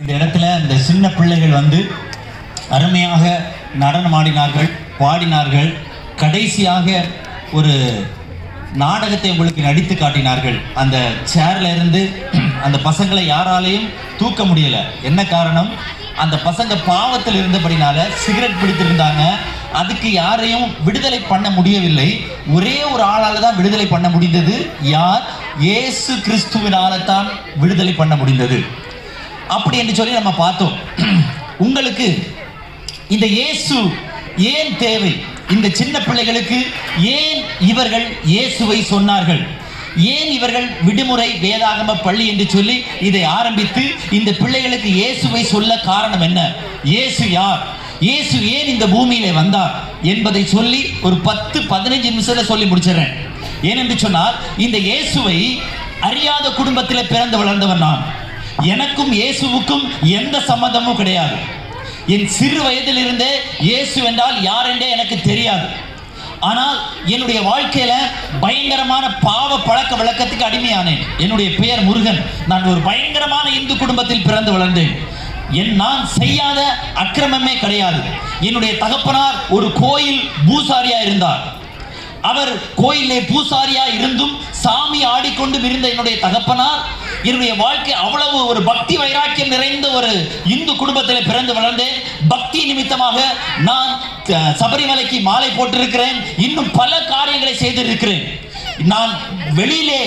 இந்த இடத்துல இந்த சின்ன பிள்ளைகள் வந்து அருமையாக நடனம் ஆடினார்கள், பாடினார்கள். கடைசியாக ஒரு நாடகத்தை உங்களுக்கு நடித்து காட்டினார்கள். அந்த சேர்ல இருந்து அந்த பசங்களை யாராலையும் தூக்க முடியல. என்ன காரணம்? அந்த பசங்க பாவத்தில் இருந்தபடினால சிகரெட் பிடித்திருந்தாங்க. அதுக்கு யாரையும் விடுதலை பண்ண முடியவில்லை. ஒரே ஒரு ஆளால தான் விடுதலை பண்ண முடிந்தது. யார்? இயேசு கிறிஸ்துவினால தான் விடுதலை பண்ண முடிந்தது. அப்படி என்று சொல்லி நம்ம பார்த்தோம். உங்களுக்கு இந்த இயேசு ஏன் தேவை? இந்த சின்ன பிள்ளைகளுக்கு ஏன் இவர்கள் இயேசுவை சொன்னார்கள்? ஏன் இவர்கள் விடுமுறை வேதாகம பள்ளி என்று சொல்லி இதை ஆரம்பித்து இந்த பிள்ளைகளுக்கு இயேசுவை சொல்ல காரணம் என்ன? இயேசு யார்? இயேசு ஏன் இந்த பூமியிலே வந்தார் என்பதை சொல்லி ஒரு 10-15 நிமிஷத்துல சொல்லி முடிச்சிடறேன். ஏனென்று சொன்னால், இந்த இயேசுவை அறியாத குடும்பத்தில் பிறந்து வளர்ந்தவன் நான். எனக்கும் இயேசுவுக்கும் எந்த சம்பந்தமும் கிடையாது. என் சிறு வயதிலிருந்தே இயேசு என்றால் யார் என்றே எனக்கு தெரியாது. ஆனால் என்னுடைய வாழ்க்கையில பயங்கரமான பாவ பழக்க வழக்கத்துக்கு அடிமையானேன். என்னுடைய பெயர் முருகன். நான் ஒரு பயங்கரமான இந்து குடும்பத்தில் பிறந்து வளர்ந்தேன். நான் செய்யாத அக்கிரமமே கிடையாது. என்னுடைய தகப்பனார் ஒரு கோயில் பூசாரியா இருந்தார். அவர் கோயிலே பூசாரியா இருந்தும் சாமி ஆடிக்கொண்டும் இருந்த என்னுடைய தகப்பனார், என்னுடைய வாழ்க்கை அவ்வளவு ஒரு பக்தி வைராக்கியம் நிறைந்த ஒரு இந்து குடும்பத்தில் பிறந்து வளர்ந்தேன். பக்தி நிமித்தமாக நான் சபரிமலைக்கு மாலை போட்டிருக்கிறேன். இன்னும் பல காரியங்களை செய்திருக்கிறேன். நான் வெளியிலே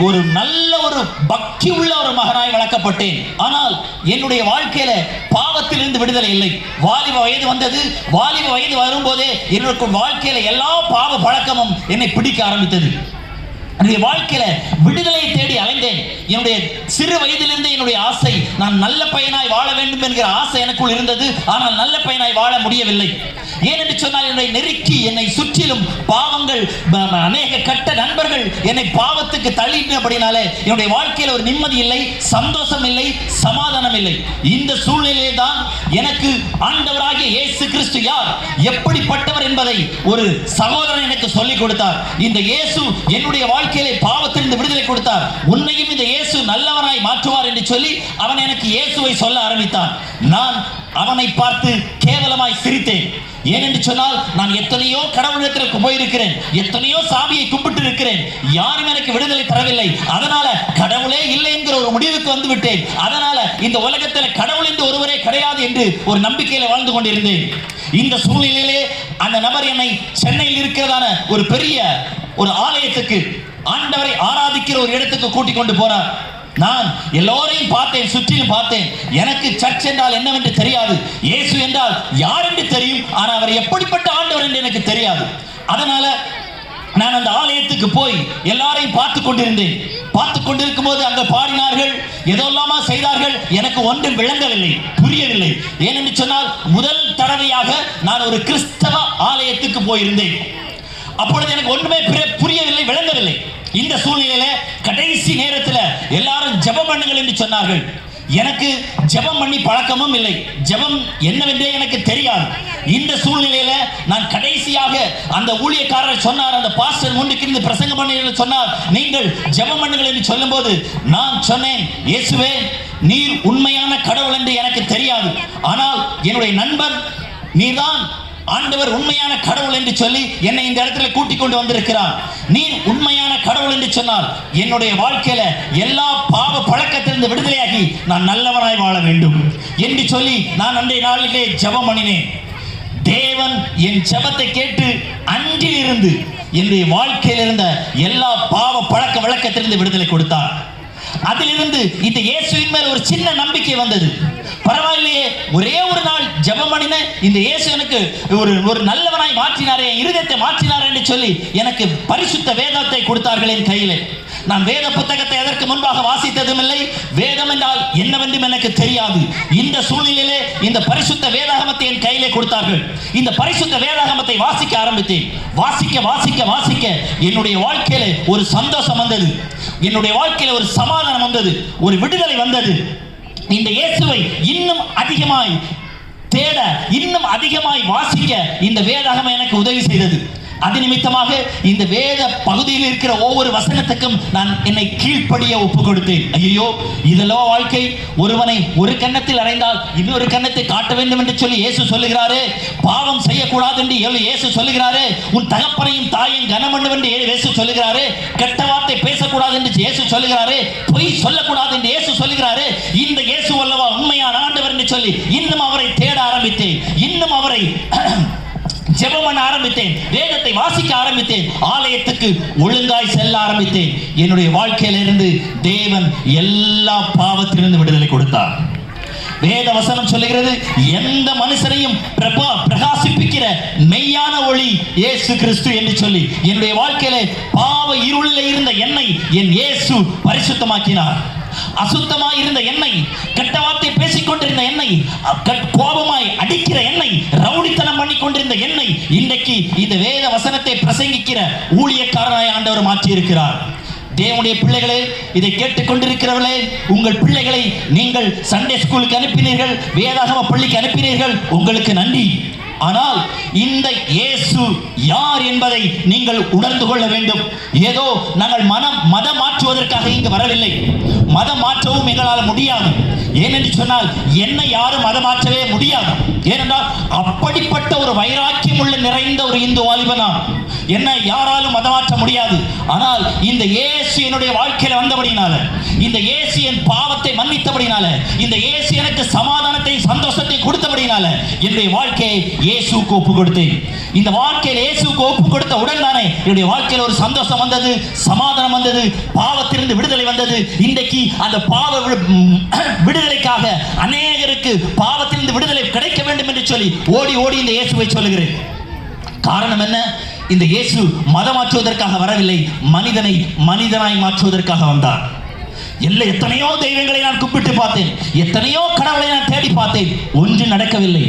ஒரு நல்ல ஒரு பக்தி உள்ள ஒரு மகனாய் வளர்க்கப்பட்டேன். ஆனால் என்னுடைய வாழ்க்கையில பாவத்திலிருந்து விடுதலை இல்லை. வாலிப வயது வந்தது. வாலிப வயது வரும்போதே என்னுடைய வாழ்க்கையில எல்லா பாவ பழக்கமும் என்னை பிடிக்க ஆரம்பித்தது. என்னுடைய வாழ்க்கையில விடுதலை தேடி அலைந்தேன். என்னுடைய சிறு வயதிலிருந்து என்னுடைய ஆசை, நான் நல்ல பையனாய் வாழ வேண்டும் என்கிற ஆசை எனக்குள் இருந்தது. ஆனால் நல்ல பையனாய் வாழ முடியவில்லை. ஏனென்று சொன்னால், என்னை நெருக்கி என்னை சுற்றிலும் பாவங்கள், அநேக கட்ட நண்பர்கள் என்னை பாவத்துக்கு தள்ளினபடினாலே என்னுடைய வாழ்க்கையில் ஒரு நிம்மதி இல்லை, சந்தோஷம் இல்லை, சமாதானம் இல்லை. இந்த சூழ்நிலையிலே தான் எனக்கு ஆண்டவராகிய இயேசு கிறிஸ்து யார், எப்படிப்பட்டவர் என்பதை ஒரு சகோதரன் எனக்கு சொல்லிக் கொடுத்தார். இந்த இயேசு என்னுடைய வாழ்க்கையிலே பாவத்திலிருந்து விடுதலை கொடுத்தார். உன்னையும் இந்த இயேசு நல்லவனாய் மாற்றுவார் என்று சொல்லி அவன் எனக்கு இயேசுவை சொல்ல ஆரம்பித்தான். நான் அவனை பார்த்து கேவலமாய் சிரித்தேன். ஏனென்று சொன்னால், நான் எத்தனையோ கடவுளிடத்திற்கு போயிருக்கிறேன், எத்தனையோ சாமியை கும்பிட்டு இருக்கிறேன், யாரும் எனக்கு விடுதலை தரவில்லை. அதனால கடவுளே இல்லை என்கிற ஒரு முடிவுக்கு வந்து விட்டேன். அதனால இந்த உலகத்தில் கடவுள் என்று ஒருவரே கிடையாது என்று ஒரு நம்பிக்கையில வாழ்ந்து கொண்டிருந்தேன். இந்த சூழ்நிலையிலே அந்த நபர் என்னை சென்னையில் இருக்கிறதான ஒரு பெரிய ஒரு ஆலயத்துக்கு, ஆண்டவரை ஆராதிக்கிற ஒரு இடத்துக்கு கூட்டிக் கொண்டு போனார். நான் எல்லோரையும் பார்த்தேன், சுற்றிலும் பார்த்தேன். எனக்கு சர்ச் என்றால் என்னவென்று தெரியாது, இயேசு என்றால் யார் என்று தெரியும், ஆனால் அவர் எப்படிப்பட்ட ஆண்டவர் என்று எனக்கு தெரியாது. அதனால நான் அந்த ஆலயத்துக்கு போய் எல்லாரையும் பார்த்து கொண்டிருந்தேன். பார்த்து கொண்டிருக்கும் போது அங்க பாடினார்கள், எதெல்லாமா செய்தார்கள், எனக்கு ஒன்றும் விளங்கவில்லை, புரியவில்லை. ஏனென்று சொன்னால், முதல் தடவையாக நான் ஒரு கிறிஸ்தவ ஆலயத்துக்கு போயிருந்தேன். அப்பொழுது எனக்கு ஒன்றுமே புரியவில்லை, விளங்கவில்லை. இந்த சூழ்நிலையில கடைசி நேரத்தில் எல்லாரும் ஜெபம் பண்ணுங்கள் என்று சொன்னார்கள். எனக்கு ஜெபம் பண்ணி பழக்கமும் இல்லை, ஜெபம் என்னவென்றே எனக்கு தெரியாது. இந்த சூழ்நிலையில நான் கடைசியாக அந்த ஊழியக்காரர் சொன்னார், அந்த பாஸ்டர் முன்னுக்கு இருந்து பிரசங்கம் பண்ணி சொன்னார், நீங்கள் ஜெபம் பண்ணுங்கள் என்று சொல்லும் போது நான் சொன்னேன், இயேசுவே, நீர் உண்மையான கடவுள் என்று எனக்கு தெரியாது. ஆனால் என்னுடைய நண்பர், நீர்தான் ஆண்டவர் உண்மையான கடவுள் என்று சொல்லி என்னை இந்த இடத்துல கூட்டிக் கொண்டு வந்திருக்கிறார். நீ உண்மையான கடவுள் என்று சொன்னால் என்னுடைய வாழ்க்கையில எல்லா பாவ பழக்கத்திலிருந்து விடுதலையாகி நான் நல்லவனாய் வாழ வேண்டும் என்று சொல்லி நான் அன்றைய நாளிலே ஜெபம் பண்ணினேன். தேவன் என் ஜெபத்தை கேட்டு அன்றிலிருந்து என்னுடைய வாழ்க்கையில் இருந்த எல்லா பாவ பழக்க வழக்கத்திலிருந்து விடுதலை கொடுத்தார். அதிலிருந்து இந்த இயேசுவின் மேல் ஒரு சின்ன நம்பிக்கை வந்தது. பரவாயில்லையே, ஒரே ஒரு நாள் ஜெபம் பண்ணின இந்த இயேசு எனக்கு ஒரு நல்லவனாய் மாற்றினாரே, இருதயத்தை மாற்றினார் என்று சொல்லி எனக்கு பரிசுத்த வேதத்தை கொடுத்தார்கள் என் கையிலே. நான் வேத புத்தகத்தை அதற்கு முன்பாக வாசித்ததும் இல்லை, வேதம் என்றால் என்னவென்றும் எனக்கு தெரியாது. இந்த சூழ்நிலையிலே இந்த பரிசுத்த வேதாகமத்தை என் கையிலே கொடுத்தார்கள். இந்த பரிசுத்த வேதாகமத்தை வாசிக்க ஆரம்பித்தேன். வாசிக்க வாசிக்க வாசிக்க என்னுடைய வாழ்க்கையில ஒரு சந்தோஷம் வந்தது, என்னுடைய வாழ்க்கையில ஒரு சமாதானம் வந்தது, ஒரு விடுதலை வந்தது. இந்த இயேசுவை இன்னும் அதிகமாய் தேட, இன்னும் அதிகமாய் வாசிக்க இந்த வேதாகமம் எனக்கு உதவி செய்தது. அது நிமித்தமாக இந்த வேத பகுதியில் இருக்கிற ஒவ்வொரு வசனத்துக்கும் நான் என்னை கீழ்ப்படிய ஒப்பு கொடுத்தேன். ஐயோ, இதெல்லாம் வாழ்க்கை. ஒருவனை ஒரு கன்னத்தில் அறைந்தால் இன்னொரு கன்னத்தை காட்ட வேண்டும் என்று சொல்லி இயேசு சொல்லுகிறாரே. பாவம் செய்யக்கூடாது என்று இயேசு சொல்லுகிறாரே. உன் தகப்பனையும் தாயையும் கனம் பண்ண என்று இயேசு சொல்லுகிறாரே. கெட்ட வார்த்தை பேசக்கூடாது என்று இயேசு சொல்லுகிறாரே. பொய் சொல்லக்கூடாது என்று இயேசு சொல்லுகிறாரே. இந்த இயேசு அல்லவா உண்மையான ஆண்டவர் என்று சொல்லி இன்னும் அவரை தேட ஆரம்பித்தேன். இன்னும் அவரை ஜெபம் பண்ண ஆரம்பித்தேன். வேதத்தை வாசிக்க ஆரம்பித்தேன். ஆலயத்துக்கு ஒழுங்காய் செல்ல ஆரம்பித்தேன். என்னுடைய வாழ்க்கையிலிருந்து தேவன் எல்லா பாவத்திலிருந்து விடுதலை கொடுத்தார். வேத வசனம் சொல்லுகிறது, எந்த மனுஷனையும் பிரகாசிப்பிக்கிற மெய்யான ஒளி இயேசு கிறிஸ்து என்று சொல்லி என்னுடைய வாழ்க்கையில பாவ இருளில் இருந்த என்னை என் இயேசு பரிசுத்தமாக்கினார். அசுத்தமாய் இருந்த என்னை, கெட்ட வார்த்தை பேசிக் கொண்டிருந்த என்னை, கோபமாய் அடிக்கிற என்னை, ரவுடித்தனம் பண்ணி கொண்டிருந்த என்னை இன்றைக்கு இந்த வேத வசனத்தை பிரசங்கிக்கிற ஊழியக்காரனாய் ஆண்டவர் மாற்றி இருக்கிறார். தேவனுடைய பிள்ளைகளே, இதை கேட்டுக் கொண்டிருக்கிறவர்களே, உங்கள் பிள்ளைகளை நீங்கள் சண்டே ஸ்கூலுக்கு அனுப்பினீர்கள், வேதாகம பள்ளிக்கு அனுப்பினீர்கள், உங்களுக்கு நன்றி. ஆனால் இந்த இயேசு யார் என்பதை நீங்கள் உணர்ந்து கொள்ள வேண்டும். ஏதோ நாங்கள் மதம் மாற்றுவதற்காக இங்கு வரவில்லை. மதம் மாற்றவும் எங்களால் முடியாது. ஏனென்று சொன்னால் என்னை யாரும் மதம் மாற்றவே முடியாது. ஏனென்றால் அப்படிப்பட்ட ஒரு வைராக்கியம் உள்ள நிறைந்த ஒரு இந்து வாலிபனா என்னை யாராலும் மதம் மாற்ற முடியாது. ஆனால் இந்த இயேசு என்னுடைய வாழ்க்கையில வந்தபடினால, இந்த இயேசு என் பாவத்தை மன்னித்தபடினால, இந்த இயேசு எனக்கு சமாதானத்தை சந்தோஷத்தை கொடுத்தபடினால என்னுடைய வாழ்க்கையை இயேசுவுக்கு ஒப்பு கொடுத்தேன். இந்த வாழ்க்கையில் இயேசுவுக்கு ஒப்பு கொடுத்த உடன் தானே என்னுடைய வாழ்க்கையில் ஒரு சந்தோஷம் வந்தது, சமாதானம் வந்தது, பாவத்திலிருந்து விடுதலை வந்தது. இன்றைக்கு அந்த பாவ விடுதலைக்காக அநேகருக்கு பாவத்திலிருந்து விடுதலை கிடைக்க வேண்டும் என்று சொல்லி ஓடி ஓடி இந்த இயேசுவை சொல்லுகிறேன். காரணம் என்ன? இந்த இயேசு மதம் மாற்றுவதற்காக வரவில்லை, மனிதனை மனிதனாய் மாற்றுவதற்காக வந்தார். எத்தனையோ தெய்வங்களை நான் கூப்பிட்டு பார்த்தேன், எத்தனையோ கடவுளை நான் தேடி பார்த்தேன், ஒன்று நடக்கவில்லை,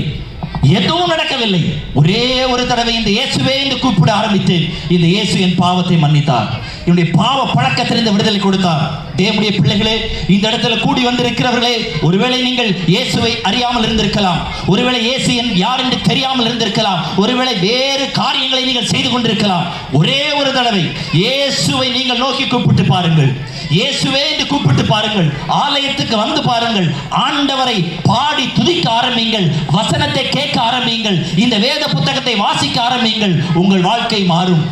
எதுவும் நடக்கவில்லை. ஒரே ஒரு தடவை இந்த இயேசுவே என்று கூப்பிட ஆரம்பித்தேன். இந்த இயேசு என் பாவத்தை மன்னித்தார், என்னுடைய பாவ பழக்கத்திலிருந்து விடுதலை கொடுத்தார். தேவனுடைய பிள்ளைகளே, இந்த இடத்துல கூடி வந்திருக்கிறவர்களே, ஒருவேளை நீங்கள் இயேசுவை அறியாமல் இருந்திருக்கலாம், ஒருவேளை இயேசு யார் என்று தெரியாமல் இருந்திருக்கலாம், ஒருவேளை வேறு காரியங்களை நீங்கள் செய்து கொண்டிருக்கலாம். ஒரே ஒரு தடவை இயேசுவை நீங்கள் நோக்கி கூப்பிட்டு பாருங்கள், இயேசுவே என்று கூப்பிட்டு பாருங்கள், ஆலயத்துக்கு வந்து பாருங்கள், ஆண்டவரை பாடி துதிக்க ஆரம்பிங்கள், வசனத்தை கேட்க ஆரம்பிங்கள், இந்த வேத புத்தகத்தை வாசிக்க ஆரம்பிங்கள். உங்கள் வாழ்க்கை மாறும்,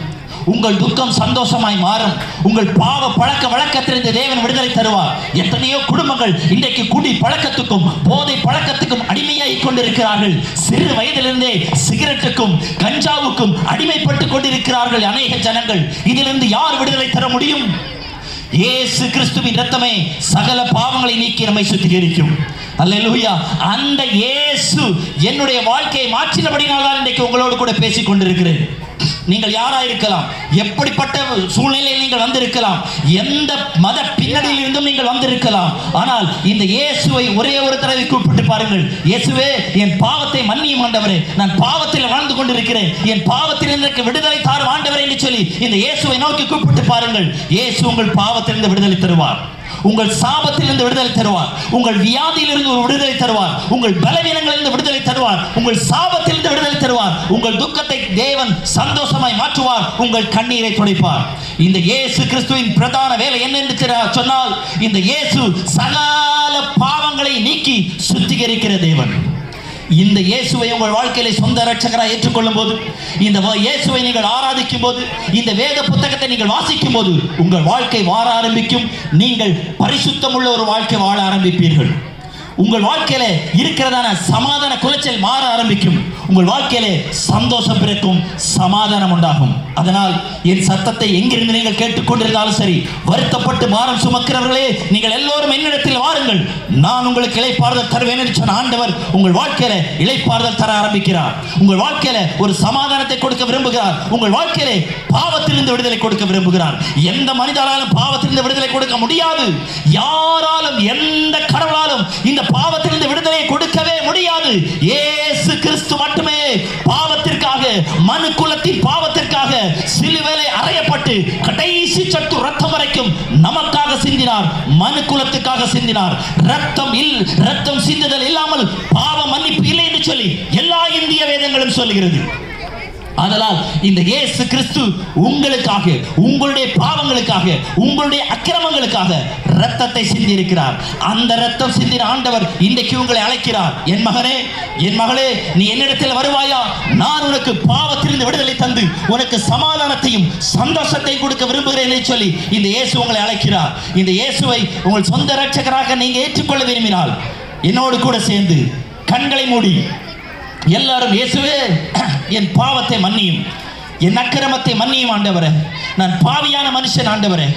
உங்கள் துக்கம் சந்தோஷமாய் மாறும், உங்கள் பாவ பழக்க வழக்கத்திலிருந்து தேவன் விடுதலை தருவார். எத்தனையோ குடும்பங்கள் இன்றைக்கு குடி பழக்கத்துக்கும் போதை பழக்கத்துக்கும் அடிமையாகி கொண்டிருக்கிறார்கள். சிறு வயதிலிருந்தே சிகரெட்டுக்கும் கஞ்சாவுக்கும் அடிமைப்பட்டு கொண்டிருக்கிறார்கள் அநேக ஜனங்கள். இதிலிருந்து யார் விடுதலை தர முடியும்? இயேசு கிறிஸ்துவின் இரத்தமே சகல பாவங்களை நீக்கி நம்மை சுத்திகரிக்கும். அல்லேலூயா. அந்த இயேசு என்னுடைய வாழ்க்கையை மாற்றினபடியால் தான் இன்றைக்கு உங்களோடு கூட பேசிக் கொண்டிருக்கிறேன். நீங்கள் யாரா இருக்கலாம், எப்படிப்பட்ட சூழ்நிலையில் நீங்கள் வந்திருக்கலாம், எந்த மத பின்னணியில் இருந்தும் நீங்கள் வந்திருக்கலாம். ஆனால் இந்த இயேசுவை ஒரே ஒரு தடவை கூப்பிட்டு பாருங்கள். இயேசுவே, என் பாவத்தை மன்னியும் ஆண்டவரே, நான் பாவத்தில் வாழ்ந்து கொண்டிருக்கிறேன், என் பாவத்தில் எனக்கு விடுதலை தாரும் ஆண்டவரே என்று சொல்லி இந்த இயேசுவை நோக்கி கூப்பிட்டு பாருங்கள். இயேசு உங்கள் பாவத்திலிருந்து விடுதலை தருவார், உங்கள் சாபத்திலிருந்து விடுதலை தருவார், உங்கள் வியாதியிலிருந்து விடுதலை தருவார், உங்கள் பலவீனங்களிலிருந்து விடுதலை தருவார், உங்கள் சாபத்திலிருந்து விடுதலை தருவார், உங்கள் துக்கத்தை தேவன் சந்தோஷமாய் மாற்றுவார், உங்கள் கண்ணீரை துடைப்பார். இந்த இயேசு கிறிஸ்துவின் பிரதான வேலை என்ன என்று சொன்னால், இந்த இயேசு சகல பாவங்களை நீக்கி சுத்திகரிக்கிற தேவன். இந்த இயேசுவை உங்கள் வாழ்க்கையில சொந்த ரட்சகராக ஏற்றுக்கொள்ளும் போது, இந்த இயேசுவை நீங்கள் ஆராதிக்கும் போது, இந்த வேத புத்தகத்தை நீங்கள் வாசிக்கும் போது உங்கள் வாழ்க்கை வாழ ஆரம்பிக்கும். நீங்கள் பரிசுத்தம் உள்ள ஒரு வாழ்க்கை வாழ ஆரம்பிப்பீர்கள். உங்கள் வாழ்க்கையில இருக்கிறதான சமாதான குலைச்சல் மாற ஆரம்பிக்கும். உங்கள் வாழ்க்கையில சந்தோஷம் பிறக்கும், சமாதானம் உண்டாகும். அதனால் என் சத்தத்தை எங்கிருந்து நீங்கள் கேட்டுக்கொண்டிருந்தாலும் சரி, வருத்தப்பட்டு பாரம் சுமக்கிறவர்களே, நீங்கள் எல்லோரும் என்னிடத்தில் வாருங்கள், நான் உங்களுக்கு இளைப்பாறுதல் தருவேன் என்று சொன்ன ஆண்டவர் உங்கள் வாழ்க்கையில இளைப்பாறுதல் தர ஆரம்பிக்கிறார். உங்கள் வாழ்க்கையில ஒரு சமாதானத்தை கொடுக்க விரும்புகிறார். உங்கள் வாழ்க்கையில பாவத்திலிருந்து விடுதலை கொடுக்க விரும்புகிறார். எந்த மனிதனாலும் பாவத்திலிருந்து விடுதலை கொடுக்க முடியாது. யாராலும் எந்த கடவுளாலும் இந்த பாவத்திலிருந்து விடுதலை கொடுக்கவே முடியாது. இயேசு கிறிஸ்து மட்டுமே பாவத்திற்காக, மனு குலத்தின் பாவத்திற்காக சிலுவையிலே அறையப்பட்டு கடைசி சொட்டு ரத்தம் வரைக்கும் நமக்காக சிந்தினார், மனு குலத்துக்காக சிந்தினார். ரத்தம் சிந்துதல் இல்லாமல் பாவ மன்னிப்பு இல்லை என்று சொல்லி எல்லா இந்திய வேதங்களும் சொல்லுகிறது. அதனால் இந்த இயேசு கிறிஸ்து உங்களுக்காக, உங்களுடைய பாவங்களுக்காக, உங்களுடைய அக்கிரமங்களுக்காக இரத்தத்தை சிந்தி இருக்கிறார். அந்த இரத்தம் சிந்தின ஆண்டவர் இன்றைக்கு உங்களை அழைக்கிறார். என் மகனே, என் மகளே, நீ என்னிடத்தில் வருவாயா? நான் உனக்கு பாவத்திலிருந்து விடுதலை தந்து உனக்கு சமாதானத்தையும் சந்தோஷத்தையும் கொடுக்க விரும்புகிறேன் என்று சொல்லி இந்த இயேசு உங்களை அழைக்கிறார். இந்த இயேசுவை உங்கள் சொந்த இரட்சகராக நீங்க ஏற்றுக்கொள்ள விரும்பினால் என்னோடு கூட சேர்ந்து கண்களை மூடி எல்லாரும், இயேசுவே என் பாவத்தை மன்னியும், என் அக்கிரமத்தை மன்னியும் ஆண்டவரே, நான் பாவியான மனுஷன் ஆண்டவரே,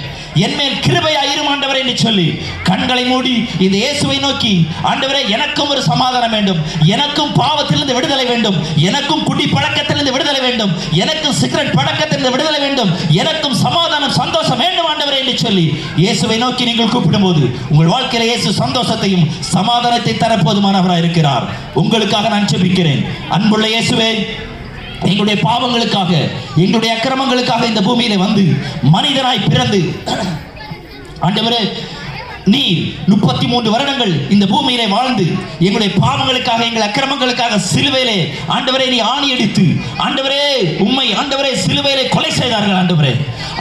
என் மேல் கிருபையாயிரும் ஆண்டவரே என்று சொல்லி கண்களை மூடி இந்த இயேசுவை நோக்கி, ஆண்டவரே எனக்கும் ஒரு சமாதானம் வேண்டும், எனக்கும் பாவத்திலிருந்து விடுதலை வேண்டும், எனக்கும் குடி பழக்கத்திலிருந்து விடுதலை வேண்டும், எனக்கும் சிகரெட் பழக்கத்திலிருந்து விடுதலை வேண்டும், எனக்கும் சமாதானம் சந்தோஷம் வேண்டும் ஆண்டவரே என்று சொல்லி இயேசுவை நோக்கி நீங்கள் கூப்பிடும்போது உங்கள் வாழ்க்கையில் இயேசு சந்தோஷத்தையும் சமாதானத்தை தர போதுமானவராக இருக்கிறார். உங்களுக்காக நான் ஜெபிக்கிறேன். அன்புள்ள இயேசுவே, எங்களுடைய பாவங்களுக்காக, எங்களுடைய அக்கிரமங்களுக்காக இந்த பூமியிலே வந்து மனிதனாய் பிறந்து ஆண்டவரே நீர் 33 வருடங்கள் இந்த பூமியிலே வாழ்ந்து எங்களுடைய பாவங்களுக்காக, எங்கள் அக்கிரமங்களுக்காக சிலுவையிலே ஆண்டவரே நீ ஆணி அடித்து ஆண்டவரே உம்மை ஆண்டவரே சிலுவையிலே கொலை செய்தார்கள் ஆண்டவரே.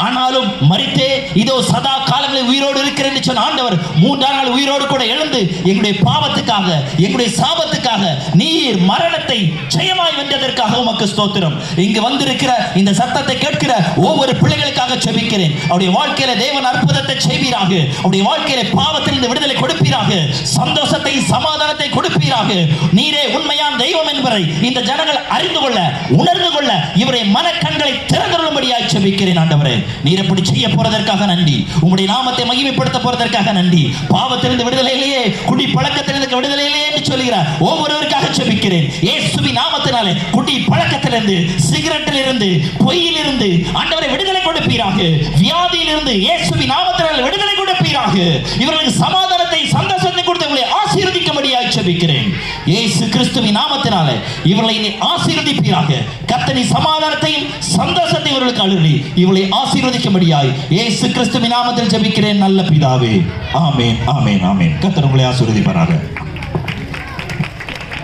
ஆனாலும் மரித்தே இதோ சதா காலங்களில் உயிரோடு இருக்கிறேன் என்று சொன்ன ஆண்டவர் 3ஆம் நாள் உயிரோடு கூட எழுந்து எங்களுடைய பாவத்துக்காக, எங்களுடைய சாபத்துக்காக நீர் மரணத்தை ஜெயமாய் வென்றதற்காக உமக்கு ஸ்தோத்திரம். இங்கு வந்திருக்கிற இந்த சத்தத்தை கேட்கிற ஒவ்வொரு பிள்ளைகளுக்காக ஜெபிக்கிறேன். அவருடைய வாழ்க்கையில தேவன் அற்புதத்தை செய்வீராக. அவருடைய வாழ்க்கையில பாவத்திலிருந்து விடுதலை கொடுப்பீராக, சந்தோஷத்தை சமாதானத்தை கொடுப்பீராக. நீரே உண்மையான தெய்வம் என்பதை இந்த ஜனங்கள் அறிந்து கொள்ள, உணர்ந்து கொள்ள இவரை மனக்கண்களை திறந்துள்ளபடியாய் ஜெபிக்கிறேன் ஆண்டவரே. நீர் எப்படி செய்ய போறதற்காக நன்றி. உம்முடைய நாமத்தை மகிமைப்படுத்த போறதற்காக நன்றி. பாவத்திலிருந்து விடுதலையிலேயே, குடி பழக்கத்திலிருந்து விடுதலையிலேயே என்று சொல்கிறார் ஒவ்வொருவருக்காக ஜெபிக்கிறேன். இயேசுவின் நாமத்தினாலே குடி பழக்கத்திலிருந்து, சிகரெட்டிலிருந்து, பொய்யிலிருந்து ஆண்டவரை விடுதலை கொடுப்பீராக. வியாதியிலிருந்து இயேசுவின் நாமத்தினாலே விடுதலை கொடுப்பீராக. இவர்களுக்கு சமாதானத்தை சந்தோஷத்தை கொடுத்து இவர்களை ஆசீர்வதிக்கும்படியாக ஜெபிக்கிறேன். இயேசு கிறிஸ்துவின் நாமத்தினாலே இவர்களை நீ ஆசீர்வதிப்பீராக. கர்த்தர் சமாதானத்தையும் சந்தோஷத்தையும் இவர்களுக்கு அருளி இவர்களை ஆசீர்வதிக்கும்படியாக இயேசு கிறிஸ்துவின் நாமத்தில் ஜெபிக்கிறேன் நல்ல பிதாவே. ஆமென், ஆமென், ஆமென். கர்த்தர் உங்களை ஆசீர்வதிப்பாராக.